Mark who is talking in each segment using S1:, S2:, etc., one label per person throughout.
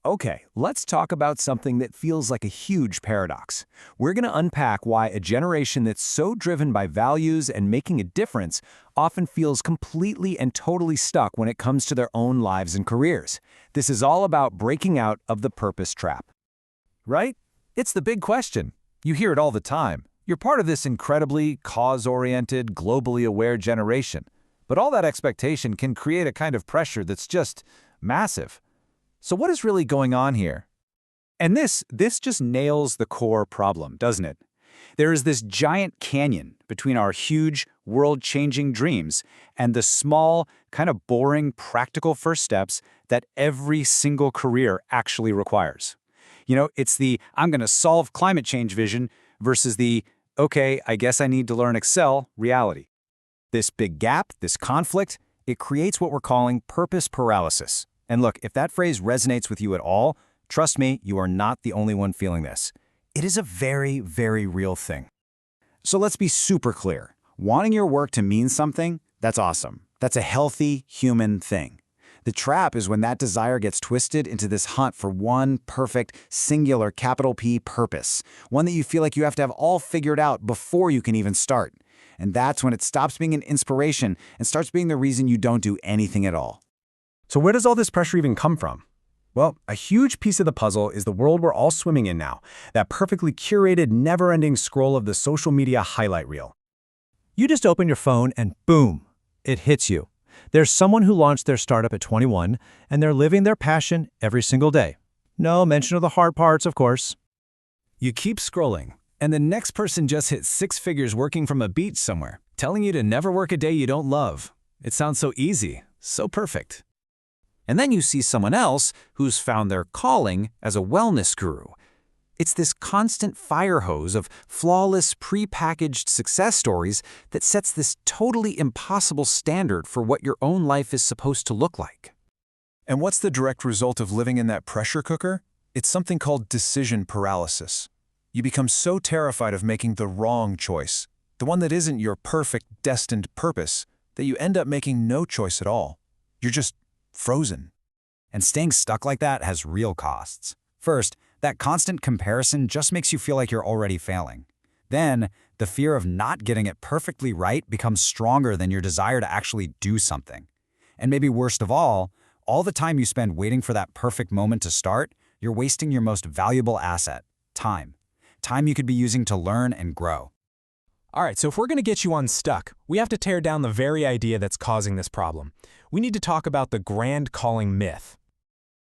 S1: Okay, let's talk about something that feels like a huge paradox. We're going to unpack why a generation that's so driven by values and making a difference often feels completely and totally stuck when it comes to their own lives and careers. This is all about breaking out of the purpose trap.
S2: Right? It's the big question. You hear it all the time. You're part of this incredibly cause-oriented, globally aware generation. But all that expectation can create a kind of pressure that's just massive. So what is really going on here?
S1: And this just nails the core problem, doesn't it? There is this giant canyon between our huge, world-changing dreams and the small, kind of boring, practical first steps that every single career actually requires. You know, it's the I'm going to solve climate change vision versus the okay, I guess I need to learn Excel reality. This big gap, this conflict, it creates what we're calling purpose paralysis. And look, if that phrase resonates with you at all, trust me, you are not the only one feeling this. It is a very, very real thing. So let's be super clear. Wanting your work to mean something, that's awesome. That's a healthy human thing. The trap is when that desire gets twisted into this hunt for one perfect, singular, capital P purpose, one that you feel like you have to have all figured out before you can even start. And that's when it stops being an inspiration and starts being the reason you don't do anything at all.
S3: So where does all this pressure even come from? Well, a huge piece of the puzzle is the world we're all swimming in now, that perfectly curated, never-ending scroll of the social media highlight reel. You just open your phone and boom, it hits you. There's someone who launched their startup at 21, and they're living their passion every single day. No mention of the hard parts, of course.
S1: You keep scrolling, and the next person just hit 6 figures working from a beach somewhere, telling you to never work a day you don't love. It sounds so easy, so perfect. And then you see someone else who's found their calling as a wellness guru. It's this constant fire hose of flawless, pre-packaged success stories that sets this totally impossible standard for what your own life is supposed to look like.
S4: And what's the direct result of living in that pressure cooker? It's something called decision paralysis. You become so terrified of making the wrong choice, the one that isn't your perfect, destined purpose, that you end up making no choice at all. You're just frozen.
S1: And staying stuck like that has real costs. First, that constant comparison just makes you feel like you're already failing. Then, the fear of not getting it perfectly right becomes stronger than your desire to actually do something. And maybe worst of all the time you spend waiting for that perfect moment to start, you're wasting your most valuable asset, time. Time you could be using to learn and grow.
S5: All right, so if we're going to get you unstuck, we have to tear down the very idea that's causing this problem. We need to talk about the grand calling myth.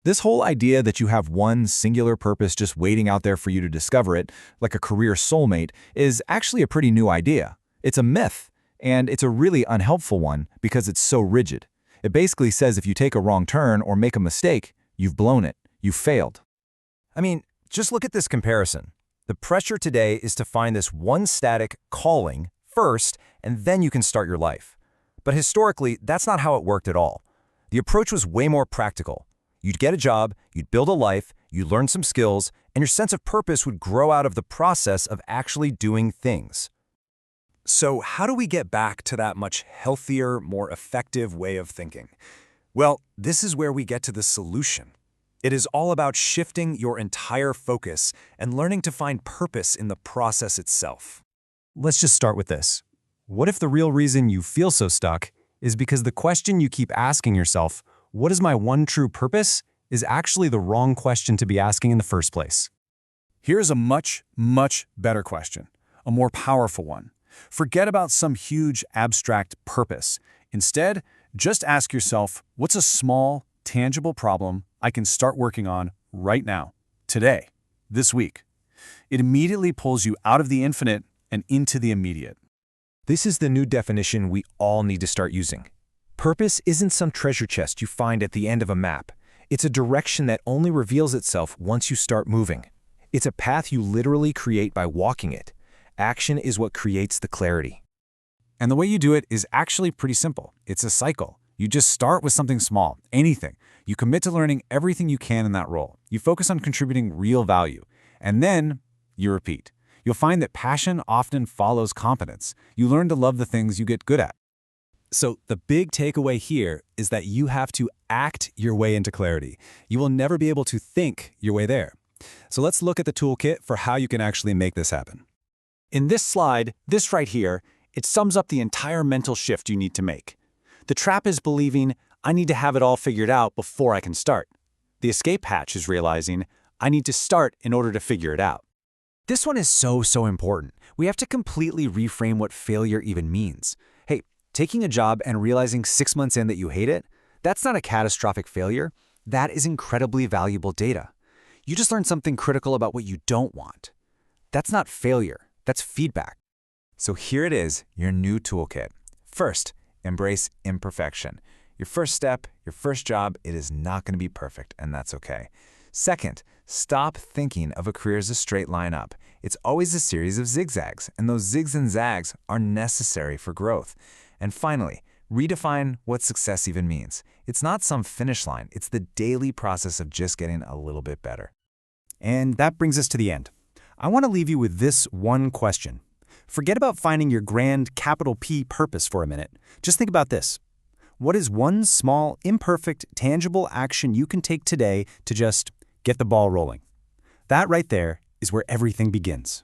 S2: This whole idea that you have one singular purpose just waiting out there for you to discover it, like a career soulmate, is actually a pretty new idea. It's a myth, and it's a really unhelpful one because it's so rigid. It basically says if you take a wrong turn or make a mistake, you've blown it. You've failed.
S3: I mean, just look at this comparison. The pressure today is to find this one static calling first, and then you can start your life. But historically, that's not how it worked at all. The approach was way more practical. You'd get a job, you'd build a life, you'd learn some skills, and your sense of purpose would grow out of the process of actually doing things.
S6: So how do we get back to that much healthier, more effective way of thinking? Well, this is where we get to the solution. It is all about shifting your entire focus and learning to find purpose in the process itself.
S3: Let's just start with this. What if the real reason you feel so stuck is because the question you keep asking yourself, what is my one true purpose, is actually the wrong question to be asking in the first place?
S4: Here's a much, much better question, a more powerful one. Forget about some huge, abstract purpose. Instead, just ask yourself, what's a small, tangible problem I can start working on right now, today, this week? It immediately pulls you out of the infinite and into the immediate.
S3: This is the new definition we all need to start using. Purpose isn't some treasure chest you find at the end of a map. It's a direction that only reveals itself once you start moving. It's a path you literally create by walking it. Action is what creates the clarity.
S1: And the way you do it is actually pretty simple. It's a cycle. You just start with something small, anything. You commit to learning everything you can in that role. You focus on contributing real value. And then you repeat. You'll find that passion often follows competence. You learn to love the things you get good at.
S6: So the big takeaway here is that you have to act your way into clarity. You will never be able to think your way there. So let's look at the toolkit for how you can actually make this happen.
S1: In this slide, this right here, it sums up the entire mental shift you need to make. The trap is believing, I need to have it all figured out before I can start. The escape hatch is realizing, I need to start in order to figure it out.
S2: This one is so important. We have to completely reframe what failure even means. Hey, taking a job and realizing 6 months in that you hate it, that's not a catastrophic failure. That is incredibly valuable data. You just learned something critical about what you don't want. That's not failure, that's feedback. So here it is, your new toolkit. First, embrace imperfection. Your first step, your first job, it is not going to be perfect, and that's okay. Second, stop thinking of a career as a straight line up. It's always a series of zigzags, and those zigs and zags are necessary for growth. And finally, redefine what success even means. It's not some finish line, it's the daily process of just getting a little bit better.
S3: And that brings us to the end. I want to leave you with this one question. Forget about finding your grand capital P purpose for a minute. Just think about this. What is one small, imperfect, tangible action you can take today to just get the ball rolling? That right there is where everything begins.